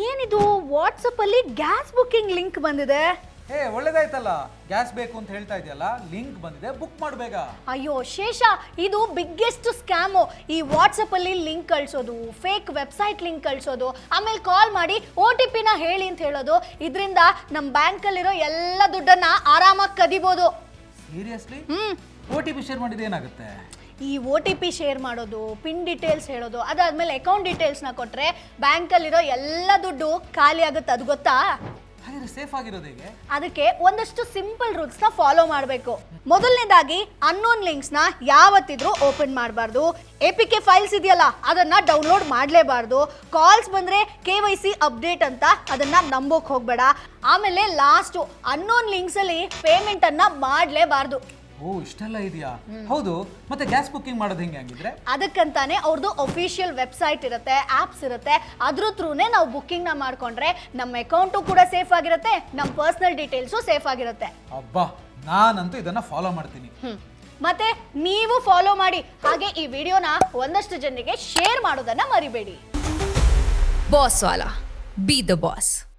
ಏನಿದು ವಾಟ್ಸಪ್ ಅಲ್ಲಿ gas booking link ಬಂದಿದೆ. ಒಳ್ಳೇದಾಯ್ತಲ್ಲ, ಗ್ಯಾಸ್ ಬೇಕು ಅಂತ ಹೇಳ್ತಾ ಇದೆಯಲ್ಲ, ಲಿಂಕ್ ಬಂದಿದೆ, ಬುಕ್ ಮಾಡಬೇಗ. ಅಯ್ಯೋ ಶೇಷ, ಇದು ಬಿಗ್ಗೆಸ್ಟ್ ಸ್ಕ್ಯಾಮು. ಈ ವಾಟ್ಸಪ್ ಅಲ್ಲಿ ಲಿಂಕ್ ಕಳ್ಸೋದು, ಫೇಕ್ ವೆಬ್ಸೈಟ್ ಲಿಂಕ್ ಕಳ್ಸೋದು, ಆಮೇಲೆ ಕಾಲ್ ಮಾಡಿ OTP ನ ಹೇಳಿ ಅಂತ ಹೇಳೋದು. ಇದರಿಂದ ನಮ್ಮ ಬ್ಯಾಂಕಲ್ಲಿರೋ ಎಲ್ಲ ದುಡ್ಡನ್ನ ಆರಾಮಾಗಿ ಕದಿಬೋದು. ಸೀರಿಯಸ್ಲಿ? OTP ಶೇರ್ ಮಾಡಿದ್ರೆ ಏನಾಗುತ್ತೆ? ಈ OTP ಶೇರ್ ಮಾಡೋದು, ಪಿನ್ ಡೀಟೇಲ್ಸ್ ಹೇಳೋದು, ಅದಾದ್ಮೇಲೆ ಅಕೌಂಟ್ ಡೀಟೇಲ್ಸ್ನ ಕೊಟ್ರೆ ಬ್ಯಾಂಕಲ್ಲಿರೋ ಎಲ್ಲ ದುಡ್ಡು ಖಾಲಿ ಆಗುತ್ತೆ. ಅದು ಗೊತ್ತಾ? ಹಾಗಾದ್ರೆ ಸೇಫ್ ಆಗಿರೋದು ಹೇಗೆ? ಅದಕ್ಕೆ ಒಂದಷ್ಟು ಸಿಂಪಲ್ ರೂಲ್ಸ್ ನ ಫಾಲೋ ಮಾಡಬೇಕು. ಮೊದಲನೇದಾಗಿ ಅನ್ನೋನ್ ಲಿಂಕ್ಸ್ ನ ಯಾವತ್ತಿದ್ರೂ ಓಪನ್ ಮಾಡಬಾರ್ದು. APK ಫೈಲ್ಸ್ ಇದೆಯಲ್ಲ ಅದನ್ನ ಡೌನ್ಲೋಡ್ ಮಾಡಲೇಬಾರ್ದು. ಕಾಲ್ಸ್ ಬಂದ್ರೆ KYC ಅಪ್ಡೇಟ್ ಅಂತ ಅದನ್ನ ನಂಬೋಕ್ ಹೋಗ್ಬೇಡ. ಆಮೇಲೆ ಲಾಸ್ಟ್, ಅನ್ನೋನ್ ಲಿಂಕ್ಸ್ ಅಲ್ಲಿ ಪೇಮೆಂಟ್ ಅನ್ನ ಮಾಡಲೇಬಾರ್ದು. ಇಷ್ಟೆಲ್ಲ ಇದೆಯಾ? ಹೌದು, ಮತ್ತೆ ಗ್ಯಾಸ್ ಬುಕ್ಕಿಂಗ್ ಮಾಡೋದು ಹೆಂಗೆ ಹಂಗಿದ್ರೆ? ಅದಕ್ಕಂತಾನೆ ಅವ್ರದ್ದು ಅಫಿಷಿಯಲ್ ವೆಬ್ಸೈಟ್ ಇರುತ್ತೆ, ಆಪ್ಸ್ ಇರುತ್ತೆ. ಅದ್ರ ಥ್ರೂನೇ ನಾವು ಬುಕ್ಕಿಂಗ್ ನ ಮಾಡ್ಕೊಂಡ್ರೆ ನಮ್ಮ ಅಕೌಂಟು ಕೂಡ ಸೇಫ್ ಆಗಿರುತ್ತೆ, ನಮ್ಮ ಪರ್ಸನಲ್ ಡೀಟೇಲ್ಸು ಸೇಫ್ ಆಗಿರುತ್ತೆ. ಅಬ್ಬಾ, ನಾನಂತೂ ಇದನ್ನ ಫಾಲೋ ಮಾಡ್ತೀನಿ. ಮತ್ತೆ ನೀವು ಫಾಲೋ ಮಾಡಿ. ಹಾಗೆ ಈ ವಿಡಿಯೋನ ಒಂದಷ್ಟು ಜನರಿಗೆ ಶೇರ್ ಮಾಡೋದನ್ನ ಮರಿಬೇಡಿ. Boss Vala, B the boss.